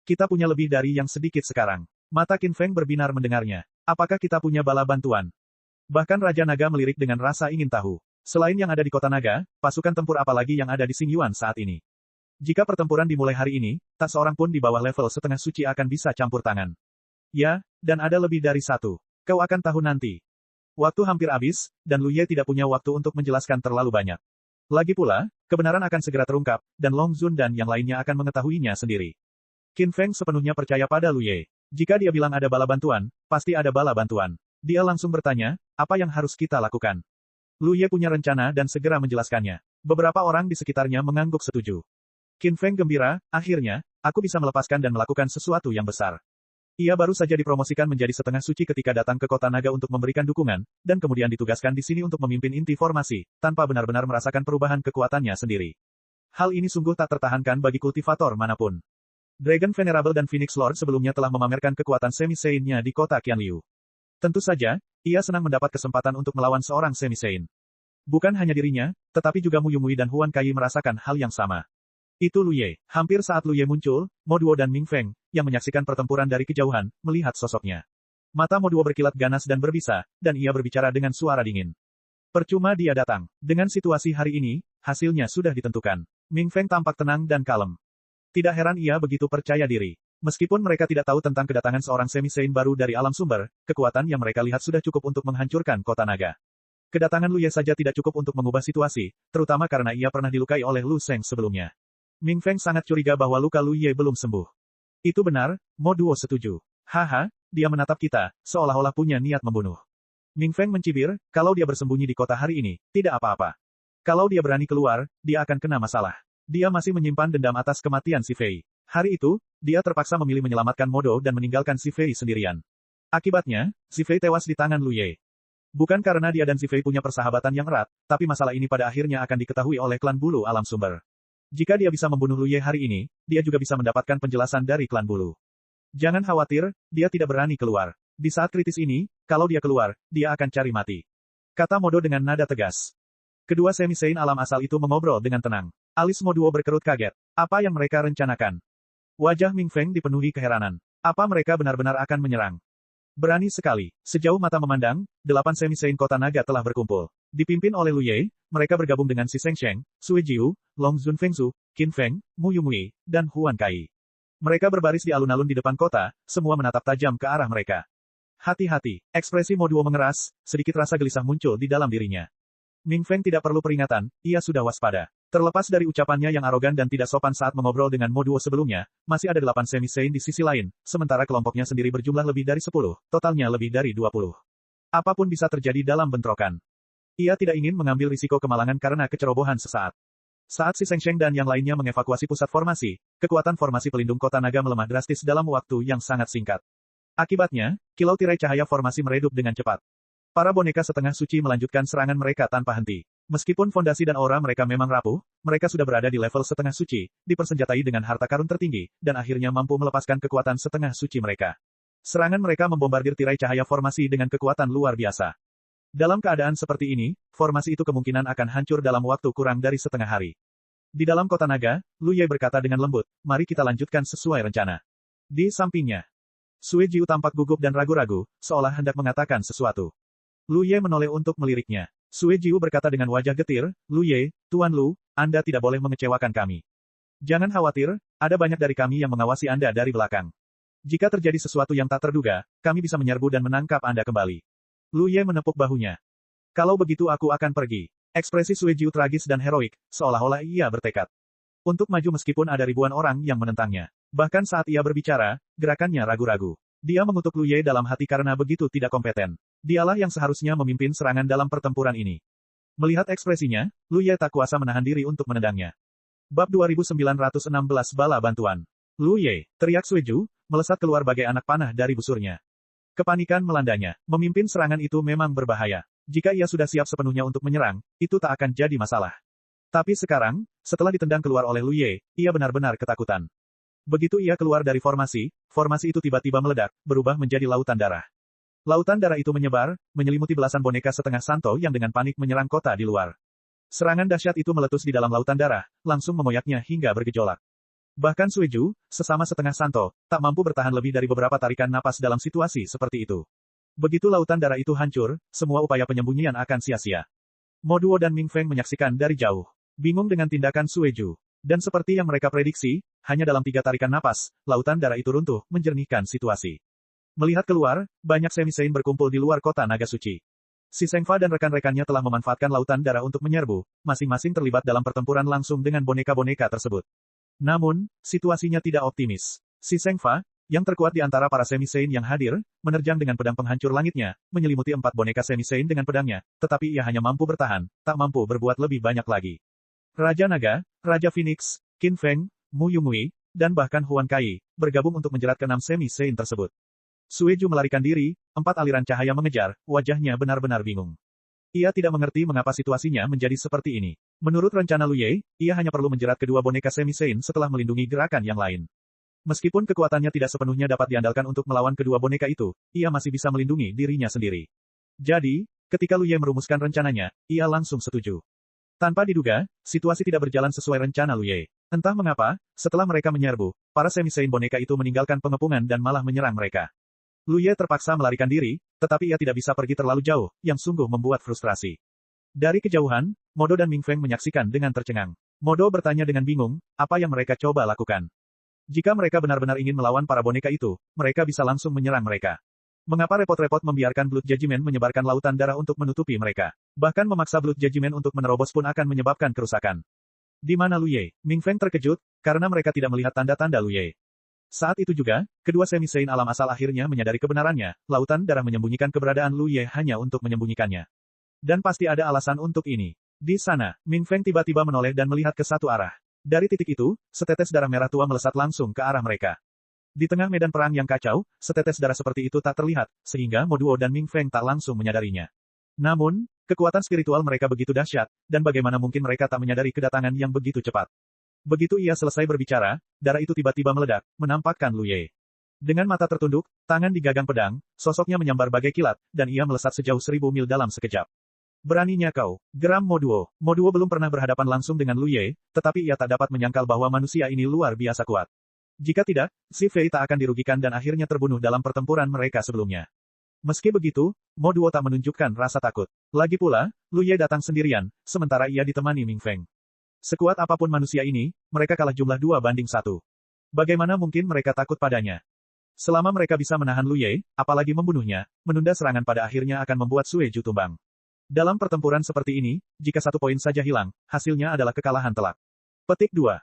Kita punya lebih dari yang sedikit sekarang. Mata Qin Feng berbinar mendengarnya. Apakah kita punya bala bantuan? Bahkan Raja Naga melirik dengan rasa ingin tahu. Selain yang ada di kota naga, pasukan tempur apa lagi yang ada di Xingyuan saat ini? Jika pertempuran dimulai hari ini, tak seorang pun di bawah level setengah suci akan bisa campur tangan. Ya, dan ada lebih dari satu. Kau akan tahu nanti. Waktu hampir habis, dan Lu Ye tidak punya waktu untuk menjelaskan terlalu banyak. Lagi pula, kebenaran akan segera terungkap, dan Long Zun dan yang lainnya akan mengetahuinya sendiri. Qin Feng sepenuhnya percaya pada Lu Ye. Jika dia bilang ada bala bantuan, pasti ada bala bantuan. Dia langsung bertanya, apa yang harus kita lakukan? Lu Ye punya rencana dan segera menjelaskannya. Beberapa orang di sekitarnya mengangguk setuju. Qin Feng gembira, akhirnya, aku bisa melepaskan dan melakukan sesuatu yang besar. Ia baru saja dipromosikan menjadi setengah suci ketika datang ke kota naga untuk memberikan dukungan, dan kemudian ditugaskan di sini untuk memimpin inti formasi, tanpa benar-benar merasakan perubahan kekuatannya sendiri. Hal ini sungguh tak tertahankan bagi kultivator manapun. Dragon Venerable dan Phoenix Lord sebelumnya telah memamerkan kekuatan semi-Saint-nya di kota Qianliu. Tentu saja, ia senang mendapat kesempatan untuk melawan seorang semi-Saint. Bukan hanya dirinya, tetapi juga Mu Yumui dan Huan Kai merasakan hal yang sama. Itu Lu Ye. Hampir saat Lu Ye muncul, Mo Duo dan Ming Feng, yang menyaksikan pertempuran dari kejauhan, melihat sosoknya. Mata Mo Duo berkilat ganas dan berbisa, dan ia berbicara dengan suara dingin. Percuma dia datang. Dengan situasi hari ini, hasilnya sudah ditentukan. Ming Feng tampak tenang dan kalem. Tidak heran ia begitu percaya diri. Meskipun mereka tidak tahu tentang kedatangan seorang semi-saint baru dari alam sumber, kekuatan yang mereka lihat sudah cukup untuk menghancurkan kota naga. Kedatangan Lu Ye saja tidak cukup untuk mengubah situasi, terutama karena ia pernah dilukai oleh Lu Sheng sebelumnya. Ming Feng sangat curiga bahwa luka Lu Ye belum sembuh. Itu benar, Mo Duo setuju. Haha, dia menatap kita, seolah-olah punya niat membunuh. Ming Feng mencibir, kalau dia bersembunyi di kota hari ini, tidak apa-apa. Kalau dia berani keluar, dia akan kena masalah. Dia masih menyimpan dendam atas kematian si Fei. Hari itu, dia terpaksa memilih menyelamatkan Mo Duo dan meninggalkan si Fei sendirian. Akibatnya, si Fei tewas di tangan Lu Ye. Bukan karena dia dan si Fei punya persahabatan yang erat, tapi masalah ini pada akhirnya akan diketahui oleh klan bulu alam sumber. Jika dia bisa membunuh Lu Ye hari ini, dia juga bisa mendapatkan penjelasan dari klan bulu. Jangan khawatir, dia tidak berani keluar. Di saat kritis ini, kalau dia keluar, dia akan cari mati. Kata Mo Duo dengan nada tegas. Kedua semi-saint alam asal itu mengobrol dengan tenang. Alis Mo Duo berkerut kaget. Apa yang mereka rencanakan? Wajah Ming Feng dipenuhi keheranan. Apa mereka benar-benar akan menyerang? Berani sekali. Sejauh mata memandang, 8 semi-saint kota naga telah berkumpul. Dipimpin oleh Lu Ye, mereka bergabung dengan Si Sheng Sheng, Sui Jiu, Long Zun Fengzu, Qin Feng, Mu Yumui, dan Huan Kai. Mereka berbaris di alun-alun di depan kota, semua menatap tajam ke arah mereka. Hati-hati, ekspresi Mo Duo mengeras, sedikit rasa gelisah muncul di dalam dirinya. Ming Feng tidak perlu peringatan, ia sudah waspada. Terlepas dari ucapannya yang arogan dan tidak sopan saat mengobrol dengan Mo Duo sebelumnya, masih ada 8 semi-saint di sisi lain, sementara kelompoknya sendiri berjumlah lebih dari 10, totalnya lebih dari 20. Apapun bisa terjadi dalam bentrokan. Ia tidak ingin mengambil risiko kemalangan karena kecerobohan sesaat. Saat Si Sheng Sheng dan yang lainnya mengevakuasi pusat formasi, kekuatan formasi pelindung kota naga melemah drastis dalam waktu yang sangat singkat. Akibatnya, kilau tirai cahaya formasi meredup dengan cepat. Para boneka setengah suci melanjutkan serangan mereka tanpa henti. Meskipun fondasi dan aura mereka memang rapuh, mereka sudah berada di level setengah suci, dipersenjatai dengan harta karun tertinggi, dan akhirnya mampu melepaskan kekuatan setengah suci mereka. Serangan mereka membombardir tirai cahaya formasi dengan kekuatan luar biasa. Dalam keadaan seperti ini, formasi itu kemungkinan akan hancur dalam waktu kurang dari setengah hari. Di dalam kota naga, Lu Ye berkata dengan lembut, mari kita lanjutkan sesuai rencana. Di sampingnya, Sui Jiu tampak gugup dan ragu-ragu, seolah hendak mengatakan sesuatu. Lu Ye menoleh untuk meliriknya. Sui Jiu berkata dengan wajah getir, Lu Ye, Tuan Lu, Anda tidak boleh mengecewakan kami. Jangan khawatir, ada banyak dari kami yang mengawasi Anda dari belakang. Jika terjadi sesuatu yang tak terduga, kami bisa menyerbu dan menangkap Anda kembali. Lu Ye menepuk bahunya. Kalau begitu aku akan pergi. Ekspresi Sui Jiu tragis dan heroik, seolah-olah ia bertekad untuk maju meskipun ada ribuan orang yang menentangnya. Bahkan saat ia berbicara, gerakannya ragu-ragu. Dia mengutuk Lu Ye dalam hati karena begitu tidak kompeten. Dialah yang seharusnya memimpin serangan dalam pertempuran ini. Melihat ekspresinya, Lu Ye tak kuasa menahan diri untuk menendangnya. Bab 2916 Bala Bantuan. Lu Ye, teriak Sui Jiu, melesat keluar bagai anak panah dari busurnya. Kepanikan melandanya. Memimpin serangan itu memang berbahaya. Jika ia sudah siap sepenuhnya untuk menyerang, itu tak akan jadi masalah. Tapi sekarang, setelah ditendang keluar oleh Lu Ye, ia benar-benar ketakutan. Begitu ia keluar dari formasi itu tiba-tiba meledak, berubah menjadi lautan darah. Lautan darah itu menyebar, menyelimuti belasan boneka setengah santo yang dengan panik menyerang kota di luar. Serangan dahsyat itu meletus di dalam lautan darah, langsung memoyaknya hingga bergejolak. Bahkan Sui Jiu, sesama setengah santo, tak mampu bertahan lebih dari beberapa tarikan napas dalam situasi seperti itu. Begitu lautan darah itu hancur, semua upaya penyembunyian akan sia-sia. Mo Duo dan Ming Feng menyaksikan dari jauh. Bingung dengan tindakan Sui Jiu. Dan seperti yang mereka prediksi, hanya dalam 3 tarikan napas, lautan darah itu runtuh, menjernihkan situasi. Melihat keluar, banyak semi-saint berkumpul di luar kota naga suci. Si Sengfa dan rekan-rekannya telah memanfaatkan lautan darah untuk menyerbu, masing-masing terlibat dalam pertempuran langsung dengan boneka-boneka tersebut. Namun, situasinya tidak optimis. Si Sengfa, yang terkuat di antara para semi-saint yang hadir, menerjang dengan pedang penghancur langitnya, menyelimuti 4 boneka semi-saint dengan pedangnya, tetapi ia hanya mampu bertahan, tak mampu berbuat lebih banyak lagi. Raja Naga, Raja Phoenix, Qin Feng, Mu Yongwei, dan bahkan Huan Kai, bergabung untuk menjerat ke-6 semi-saint tersebut. Sueju melarikan diri, 4 aliran cahaya mengejar, wajahnya benar-benar bingung. Ia tidak mengerti mengapa situasinya menjadi seperti ini. Menurut rencana Lu Ye, ia hanya perlu menjerat kedua boneka semi-saint setelah melindungi gerakan yang lain. Meskipun kekuatannya tidak sepenuhnya dapat diandalkan untuk melawan kedua boneka itu, ia masih bisa melindungi dirinya sendiri. Jadi, ketika Lu Ye merumuskan rencananya, ia langsung setuju. Tanpa diduga, situasi tidak berjalan sesuai rencana Lu Ye. Entah mengapa, setelah mereka menyerbu, para semi-saint boneka itu meninggalkan pengepungan dan malah menyerang mereka. Lu Ye terpaksa melarikan diri, tetapi ia tidak bisa pergi terlalu jauh, yang sungguh membuat frustrasi. Dari kejauhan, Modo dan Ming Feng menyaksikan dengan tercengang. Modo bertanya dengan bingung, apa yang mereka coba lakukan. Jika mereka benar-benar ingin melawan para boneka itu, mereka bisa langsung menyerang mereka. Mengapa repot-repot membiarkan Blood Judgment menyebarkan lautan darah untuk menutupi mereka? Bahkan memaksa Blood Judgment untuk menerobos pun akan menyebabkan kerusakan. Di mana Lu Ye? Ming Feng terkejut, karena mereka tidak melihat tanda-tanda Lu Ye. Saat itu juga, kedua semi-saint alam asal akhirnya menyadari kebenarannya, lautan darah menyembunyikan keberadaan Lu Ye hanya untuk menyembunyikannya. Dan pasti ada alasan untuk ini. Di sana, Ming Feng tiba-tiba menoleh dan melihat ke satu arah. Dari titik itu, setetes darah merah tua melesat langsung ke arah mereka. Di tengah medan perang yang kacau, setetes darah seperti itu tak terlihat, sehingga Mo Duo dan Ming Feng tak langsung menyadarinya. Namun, kekuatan spiritual mereka begitu dahsyat, dan bagaimana mungkin mereka tak menyadari kedatangan yang begitu cepat. Begitu ia selesai berbicara, darah itu tiba-tiba meledak, menampakkan Lu Ye. Dengan mata tertunduk, tangan digagang pedang, sosoknya menyambar bagai kilat, dan ia melesat sejauh 1000 mil dalam sekejap. Beraninya kau, geram Mo Duo. Mo Duo belum pernah berhadapan langsung dengan Lu Ye, tetapi ia tak dapat menyangkal bahwa manusia ini luar biasa kuat. Jika tidak, si Fei tak akan dirugikan dan akhirnya terbunuh dalam pertempuran mereka sebelumnya. Meski begitu, Mo Duo tak menunjukkan rasa takut. Lagi pula, Lu Ye datang sendirian, sementara ia ditemani Ming Feng. Sekuat apapun manusia ini, mereka kalah jumlah 2-1. Bagaimana mungkin mereka takut padanya? Selama mereka bisa menahan Lu Ye, apalagi membunuhnya, menunda serangan pada akhirnya akan membuat Sueju tumbang. Dalam pertempuran seperti ini, jika 1 poin saja hilang, hasilnya adalah kekalahan telak. Petik 2.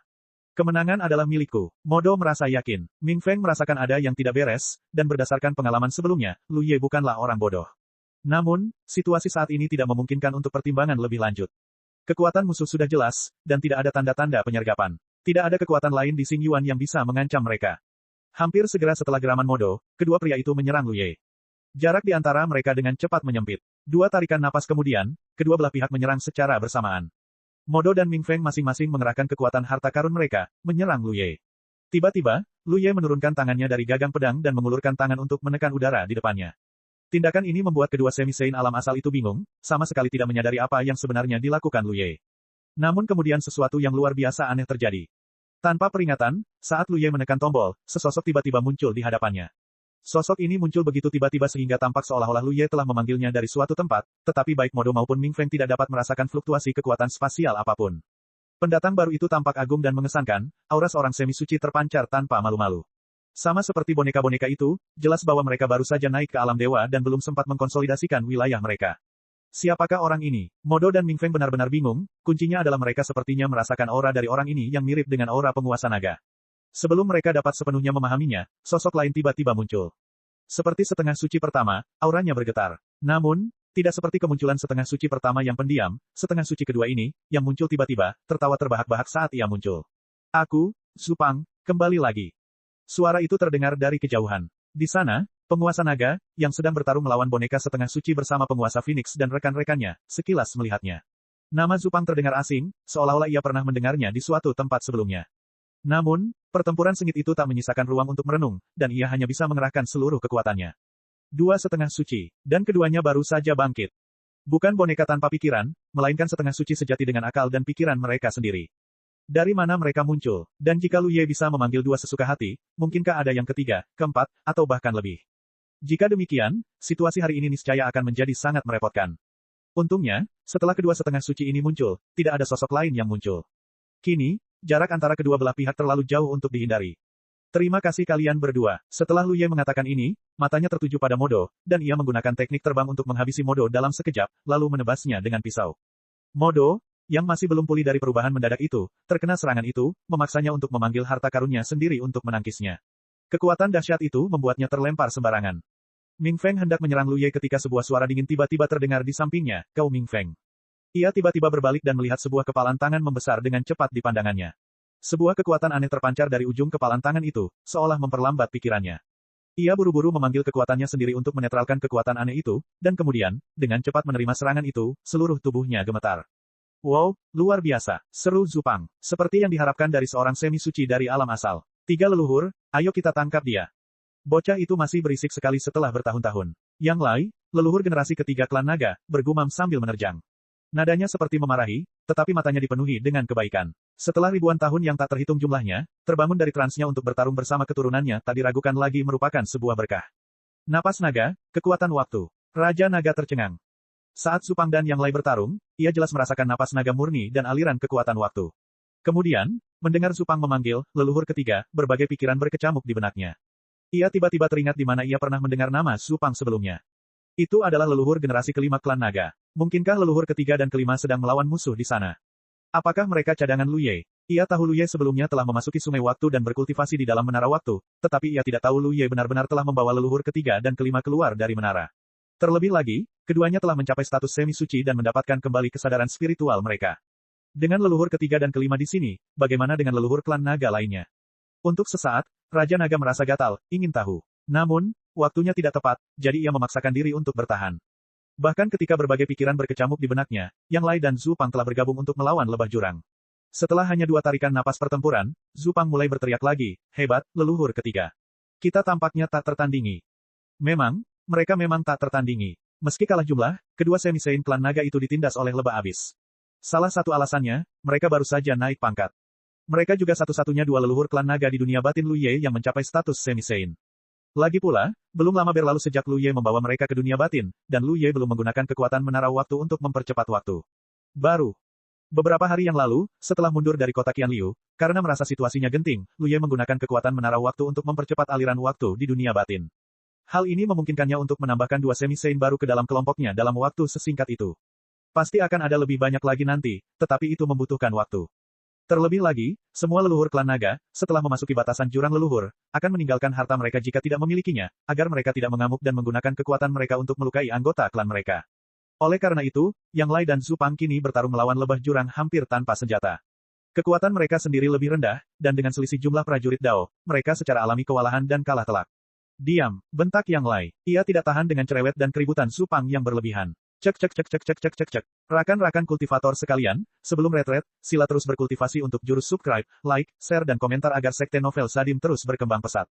Kemenangan adalah milikku. Modo merasa yakin. Ming Feng merasakan ada yang tidak beres, dan berdasarkan pengalaman sebelumnya, Lu Ye bukanlah orang bodoh. Namun, situasi saat ini tidak memungkinkan untuk pertimbangan lebih lanjut. Kekuatan musuh sudah jelas, dan tidak ada tanda-tanda penyergapan. Tidak ada kekuatan lain di Xing Yuan yang bisa mengancam mereka. Hampir segera setelah geraman Modo, kedua pria itu menyerang Lu Ye. Jarak di antara mereka dengan cepat menyempit. 2 tarikan napas kemudian, kedua belah pihak menyerang secara bersamaan. Modo dan Ming Feng masing-masing mengerahkan kekuatan harta karun mereka, menyerang Lu Ye. Tiba-tiba, Lu Ye menurunkan tangannya dari gagang pedang dan mengulurkan tangan untuk menekan udara di depannya. Tindakan ini membuat kedua semi-saint alam asal itu bingung, sama sekali tidak menyadari apa yang sebenarnya dilakukan Lu Ye. Namun kemudian sesuatu yang luar biasa aneh terjadi. Tanpa peringatan, saat Lu Ye menekan tombol, sesosok tiba-tiba muncul di hadapannya. Sosok ini muncul begitu tiba-tiba sehingga tampak seolah-olah Lu Ye telah memanggilnya dari suatu tempat, tetapi baik Modo maupun Ming Feng tidak dapat merasakan fluktuasi kekuatan spasial apapun. Pendatang baru itu tampak agung dan mengesankan, aura seorang semi-suci terpancar tanpa malu-malu. Sama seperti boneka-boneka itu, jelas bahwa mereka baru saja naik ke alam dewa dan belum sempat mengkonsolidasikan wilayah mereka. Siapakah orang ini? Modo dan Ming Feng benar-benar bingung, kuncinya adalah mereka sepertinya merasakan aura dari orang ini yang mirip dengan aura penguasa naga. Sebelum mereka dapat sepenuhnya memahaminya, sosok lain tiba-tiba muncul. Seperti setengah suci pertama, auranya bergetar. Namun, tidak seperti kemunculan setengah suci pertama yang pendiam, setengah suci kedua ini, yang muncul tiba-tiba, tertawa terbahak-bahak saat ia muncul. Aku, Zupang, kembali lagi. Suara itu terdengar dari kejauhan. Di sana, penguasa naga, yang sedang bertarung melawan boneka setengah suci bersama penguasa Phoenix dan rekan-rekannya, sekilas melihatnya. Nama Zupang terdengar asing, seolah-olah ia pernah mendengarnya di suatu tempat sebelumnya. Namun, pertempuran sengit itu tak menyisakan ruang untuk merenung, dan ia hanya bisa mengerahkan seluruh kekuatannya. 2 setengah suci, dan keduanya baru saja bangkit. Bukan boneka tanpa pikiran, melainkan setengah suci sejati dengan akal dan pikiran mereka sendiri. Dari mana mereka muncul, dan jika Lu Ye bisa memanggil 2 sesuka hati, mungkinkah ada yang ketiga, keempat, atau bahkan lebih? Jika demikian, situasi hari ini niscaya akan menjadi sangat merepotkan. Untungnya, setelah kedua setengah suci ini muncul, tidak ada sosok lain yang muncul. Kini, jarak antara kedua belah pihak terlalu jauh untuk dihindari. Terima kasih kalian berdua. Setelah Lu Ye mengatakan ini, matanya tertuju pada Modo, dan ia menggunakan teknik terbang untuk menghabisi Modo dalam sekejap, lalu menebasnya dengan pisau. Modo, yang masih belum pulih dari perubahan mendadak itu, terkena serangan itu, memaksanya untuk memanggil harta karunnya sendiri untuk menangkisnya. Kekuatan dahsyat itu membuatnya terlempar sembarangan. Ming Feng hendak menyerang Lu Ye ketika sebuah suara dingin tiba-tiba terdengar di sampingnya, "Kau Ming Feng." Ia tiba-tiba berbalik dan melihat sebuah kepalan tangan membesar dengan cepat di pandangannya. Sebuah kekuatan aneh terpancar dari ujung kepalan tangan itu, seolah memperlambat pikirannya. Ia buru-buru memanggil kekuatannya sendiri untuk menetralkan kekuatan aneh itu, dan kemudian, dengan cepat menerima serangan itu, seluruh tubuhnya gemetar. "Wow, luar biasa," seru Zupang. Seperti yang diharapkan dari seorang semi suci dari alam asal. "Tiga leluhur, ayo kita tangkap dia." Bocah itu masih berisik sekali setelah bertahun-tahun. Yang Lai, leluhur generasi ketiga klan naga, bergumam sambil menerjang. Nadanya seperti memarahi, tetapi matanya dipenuhi dengan kebaikan. Setelah ribuan tahun yang tak terhitung jumlahnya, terbangun dari transnya untuk bertarung bersama keturunannya tak diragukan lagi merupakan sebuah berkah. Napas naga, kekuatan waktu. Raja naga tercengang. Saat Zupang dan Yang Lai bertarung, ia jelas merasakan napas naga murni dan aliran kekuatan waktu. Kemudian, mendengar Zupang memanggil, leluhur ketiga, berbagai pikiran berkecamuk di benaknya. Ia tiba-tiba teringat di mana ia pernah mendengar nama Zupang sebelumnya. Itu adalah leluhur generasi kelima klan naga. Mungkinkah leluhur ketiga dan kelima sedang melawan musuh di sana? Apakah mereka cadangan Lu Ye? Ia tahu Lu Ye sebelumnya telah memasuki sungai waktu dan berkultivasi di dalam menara waktu, tetapi ia tidak tahu Lu Ye benar-benar telah membawa leluhur ketiga dan kelima keluar dari menara. Terlebih lagi, keduanya telah mencapai status semi-suci dan mendapatkan kembali kesadaran spiritual mereka. Dengan leluhur ketiga dan kelima di sini, bagaimana dengan leluhur klan naga lainnya? Untuk sesaat, Raja Naga merasa gatal, ingin tahu. Namun, waktunya tidak tepat, jadi ia memaksakan diri untuk bertahan. Bahkan ketika berbagai pikiran berkecamuk di benaknya, Yang Lai dan Zupang telah bergabung untuk melawan lebah jurang. Setelah hanya 2 tarikan napas pertempuran, Zupang mulai berteriak lagi, "Hebat, leluhur ketiga. Kita tampaknya tak tertandingi." Memang, mereka memang tak tertandingi. Meski kalah jumlah, kedua semi-saint klan naga itu ditindas oleh lebah abis. Salah satu alasannya, mereka baru saja naik pangkat. Mereka juga satu-satunya 2 leluhur klan naga di dunia batin Lu Ye yang mencapai status semi-saint. Lagi pula, belum lama berlalu sejak Lu Ye membawa mereka ke dunia batin, dan Lu Ye belum menggunakan kekuatan menara waktu untuk mempercepat waktu. Baru beberapa hari yang lalu, setelah mundur dari kota Qianliu, karena merasa situasinya genting, Lu Ye menggunakan kekuatan menara waktu untuk mempercepat aliran waktu di dunia batin. Hal ini memungkinkannya untuk menambahkan 2 semi-saint baru ke dalam kelompoknya dalam waktu sesingkat itu. Pasti akan ada lebih banyak lagi nanti, tetapi itu membutuhkan waktu. Terlebih lagi, semua leluhur klan naga, setelah memasuki batasan jurang leluhur, akan meninggalkan harta mereka jika tidak memilikinya, agar mereka tidak mengamuk dan menggunakan kekuatan mereka untuk melukai anggota klan mereka. Oleh karena itu, Yang Lai dan Zupang kini bertarung melawan lebah jurang hampir tanpa senjata. Kekuatan mereka sendiri lebih rendah, dan dengan selisih jumlah prajurit Dao, mereka secara alami kewalahan dan kalah telak. "Diam," bentak Yang Lai. Ia tidak tahan dengan cerewet dan keributan Zupang yang berlebihan. Cek cek cek cek cek cek cek cek. Rakan-rakan kultivator sekalian, sebelum retret, sila terus berkultivasi untuk jurus subscribe, like, share dan komentar agar sekte novel Sadim terus berkembang pesat.